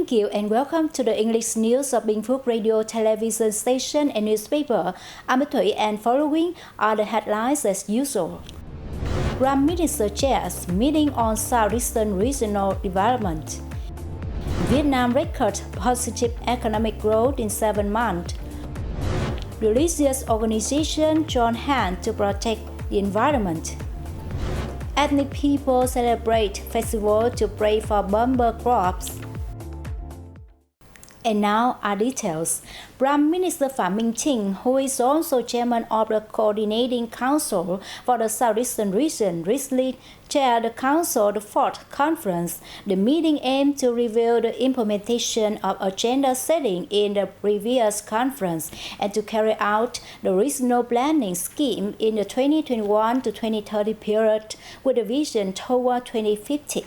Thank you and welcome to the English news of Bình Phước Radio television station and newspaper. I'm Thủy and following are the headlines as usual. Prime Minister chairs meeting on Southeastern regional development. Vietnam record positive economic growth in 7 months. Religious organizations join hands to protect the environment. Ethnic people celebrate festival to pray for bumper crops. And now are details. Prime Minister Phạm Minh Chính, who is also chairman of the Coordinating Council for the Southeastern region, recently chaired the Council's fourth conference. The meeting aimed to review the implementation of agenda setting in the previous conference and to carry out the regional planning scheme in the 2021 to 2030 period with a vision toward 2050.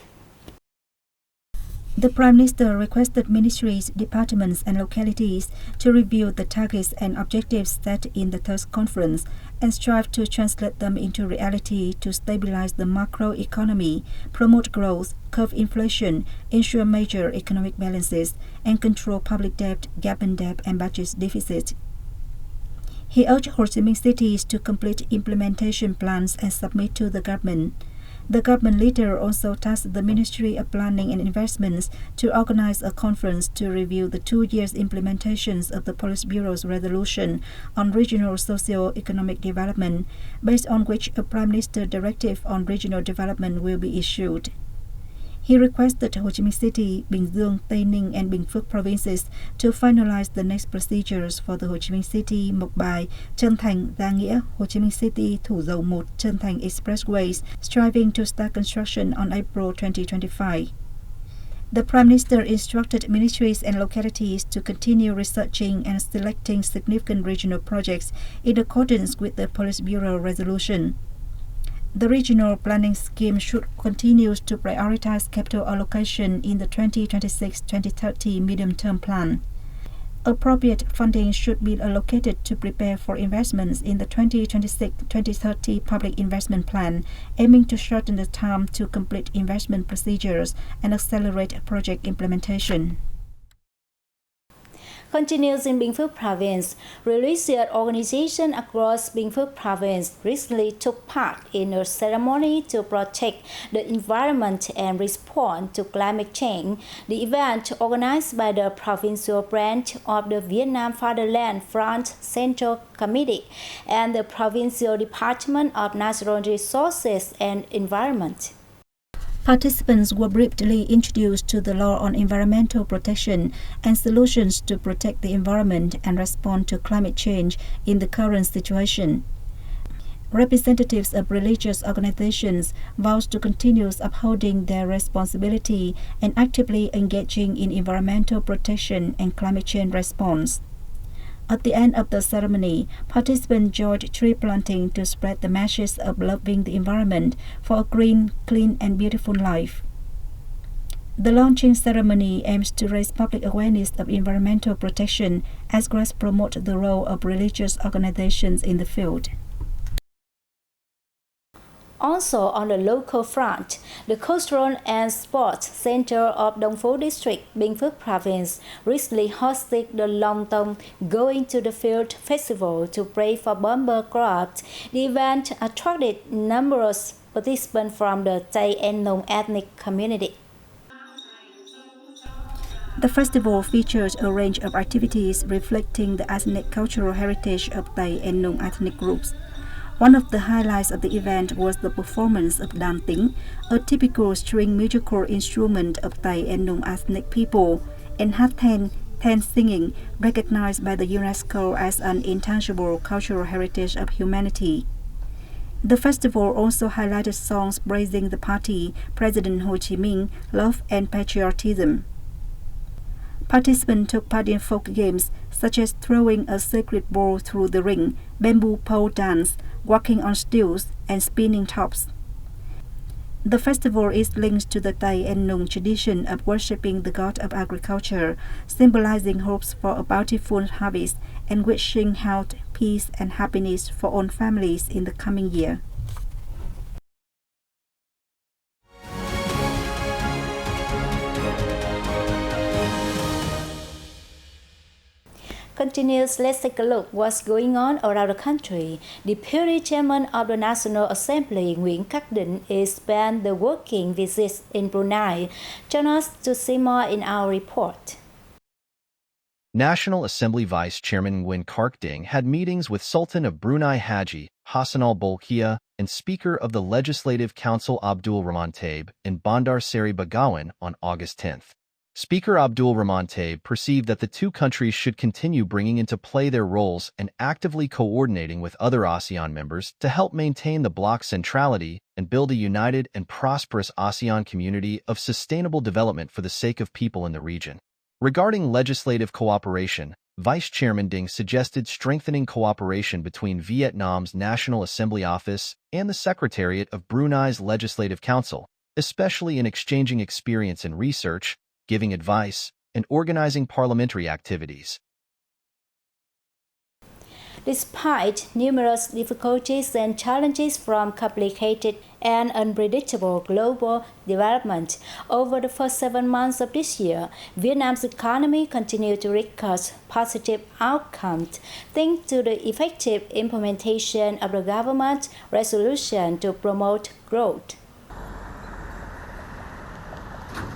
The Prime Minister requested ministries, departments and localities to review the targets and objectives set in the third conference and strive to translate them into reality to stabilize the macroeconomy, promote growth, curb inflation, ensure major economic balances, and control public debt, gap in debt and budget deficit. He urged Ho Chi Minh cities to complete implementation plans and submit to the government. The government leader also tasked the Ministry of Planning and Investments to organize a conference to review the 2 years implementations of the Politburo's resolution on regional socio-economic development, based on which a Prime Minister directive on regional development will be issued. He requested Ho Chi Minh City, Bình Dương, Tây Ninh and Bình Phước provinces to finalize the next procedures for the Ho Chi Minh City, Mộc Bài, Trân Thành, Gia Nghĩa, Ho Chi Minh City, Thủ Dầu Một, Trân Thành expressways, striving to start construction on April 2025. The Prime Minister instructed ministries and localities to continue researching and selecting significant regional projects in accordance with the Politburo resolution. The regional planning scheme should continue to prioritize capital allocation in the 2026-2030 medium-term plan. Appropriate funding should be allocated to prepare for investments in the 2026-2030 public investment plan, aiming to shorten the time to complete investment procedures and accelerate project implementation. Continues in Bình Phước province, religious organizations across Bình Phước province recently took part in a ceremony to protect the environment and respond to climate change. The event, organized by the provincial branch of the Vietnam Fatherland Front Central Committee and the Provincial Department of Natural Resources and Environment. Participants were briefly introduced to the law on environmental protection and solutions to protect the environment and respond to climate change in the current situation. Representatives of religious organizations vowed to continue upholding their responsibility and actively engaging in environmental protection and climate change response. At the end of the ceremony, participants joined tree planting to spread the message of loving the environment for a green, clean and beautiful life. The launching ceremony aims to raise public awareness of environmental protection as well as promote the role of religious organizations in the field. Also on the local front, the Cultural and Sports Center of Đông Phú District, Bình Phước Province, recently hosted the Long Tông Going to the Field Festival to pray for bumper crops. The event attracted numerous participants from the Tây and Nùng ethnic community. The festival features a range of activities reflecting the ethnic cultural heritage of Tây and Nùng ethnic groups. One of the highlights of the event was the performance of đàn tính, a typical string musical instrument of Tây and Nùng ethnic people, and hát thanh singing, recognized by the UNESCO as an intangible cultural heritage of humanity. The festival also highlighted songs praising the party, President Ho Chi Minh, love and patriotism. Participants took part in folk games such as throwing a sacred ball through the ring, bamboo pole dance, walking on stools, and spinning tops. The festival is linked to the Tây and Nùng tradition of worshipping the god of agriculture, symbolizing hopes for a bountiful harvest and wishing health, peace, and happiness for all families in the coming year. continues, let's take a look what's going on around the country. Deputy Chairman of the National Assembly, Nguyễn Khắc Định, spent the working visits in Brunei. Join us to see more in our report. National Assembly Vice Chairman Nguyen Kark Ding had meetings with Sultan of Brunei Haji Hassan al-Bolkiah and Speaker of the Legislative Council Abdul Rahman Taib in Bandar Seri Begawan on August 10th. Speaker Abdul Rahman Taib perceived that the two countries should continue bringing into play their roles and actively coordinating with other ASEAN members to help maintain the bloc's centrality and build a united and prosperous ASEAN community of sustainable development for the sake of people in the region. Regarding legislative cooperation, Vice Chairman Ding suggested strengthening cooperation between Vietnam's National Assembly Office and the Secretariat of Brunei's Legislative Council, especially in exchanging experience in research, giving advice, and organizing parliamentary activities. Despite numerous difficulties and challenges from complicated and unpredictable global development, over the first 7 months of this year, Vietnam's economy continued to record positive outcomes thanks to the effective implementation of the government's resolution to promote growth.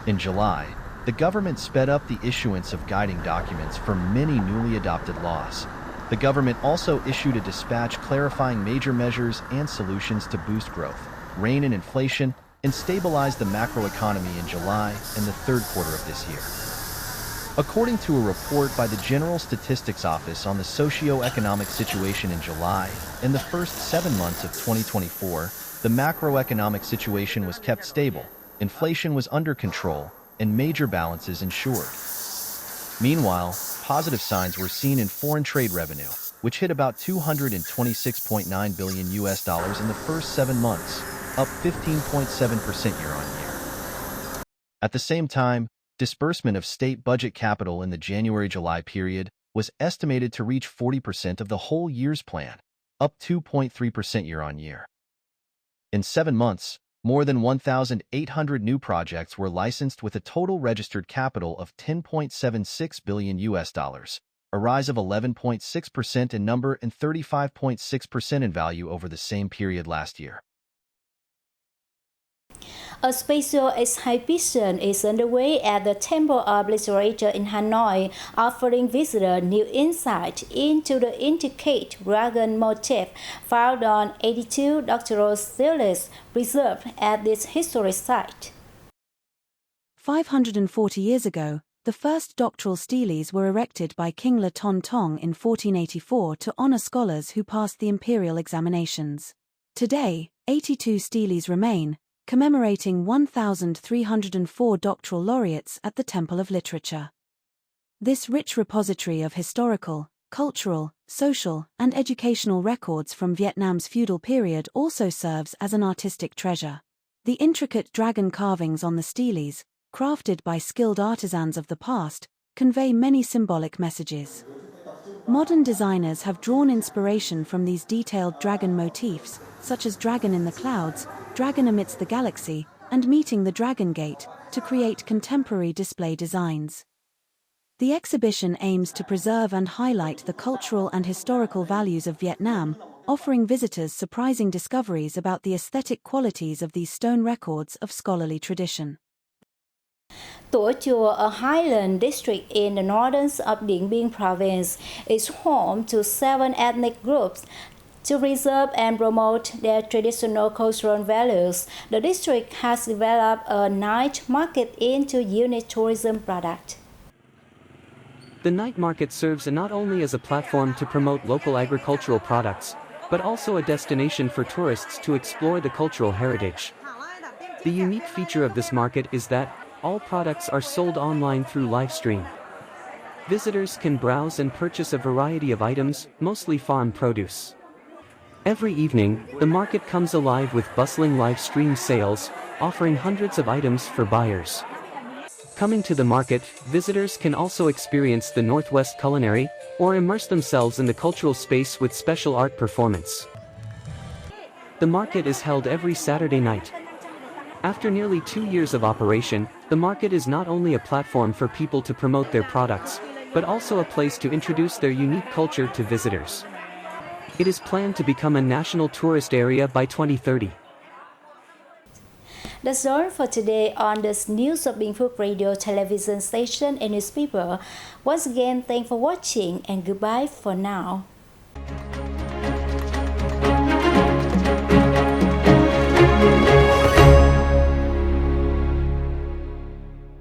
In July, the government sped up the issuance of guiding documents for many newly adopted laws. The government also issued a dispatch clarifying major measures and solutions to boost growth, rein in inflation, and stabilize the macroeconomy in July and the third quarter of this year. According to a report by the General Statistics Office on the socio-economic situation in July and the first 7 months of 2024, the macroeconomic situation was kept stable, inflation was under control, and major balances ensured. Meanwhile, positive signs were seen in foreign trade revenue, which hit about $226.9 billion in the first 7 months, up 15.7% year-on-year. At the same time, disbursement of state budget capital in the January-July period was estimated to reach 40% of the whole year's plan, up 2.3% year-on-year. In 7 months, more than 1,800 new projects were licensed with a total registered capital of $10.76 billion, a rise of 11.6% in number and 35.6% in value over the same period last year. A special exhibition is underway at the Temple of Literature in Hanoi, offering visitors new insight into the intricate dragon motif found on 82 doctoral steles preserved at this historic site. 540 years ago, the first doctoral steles were erected by King Le Ton Tong in 1484 to honor scholars who passed the imperial examinations. Today, 82 steles remain, commemorating 1,304 doctoral laureates at the Temple of Literature. This rich repository of historical, cultural, social, and educational records from Vietnam's feudal period also serves as an artistic treasure. The intricate dragon carvings on the steles, crafted by skilled artisans of the past, convey many symbolic messages. Modern designers have drawn inspiration from these detailed dragon motifs, such as Dragon in the Clouds, Dragon Amidst the Galaxy, and Meeting the Dragon Gate, to create contemporary display designs. The exhibition aims to preserve and highlight the cultural and historical values of Vietnam, offering visitors surprising discoveries about the aesthetic qualities of these stone records of scholarly tradition. Tủa Chùa, a highland district in the northern of Điện Biên province, is home to 7 ethnic groups. To preserve and promote their traditional cultural values, the district has developed a night market into unique tourism product. The night market serves not only as a platform to promote local agricultural products, but also a destination for tourists to explore the cultural heritage. The unique feature of this market is that all products are sold online through live stream. Visitors can browse and purchase a variety of items, mostly farm produce. Every evening, the market comes alive with bustling live stream sales, offering hundreds of items for buyers. Coming to the market, visitors can also experience the Northwest culinary, or immerse themselves in the cultural space with special art performance. The market is held every Saturday night. After nearly 2 years of operation, the market is not only a platform for people to promote their products, but also a place to introduce their unique culture to visitors. It is planned to become a national tourist area by 2030. That's all for today on the news of Bình Phước Radio television station and newspaper. Once again, thanks for watching and goodbye for now.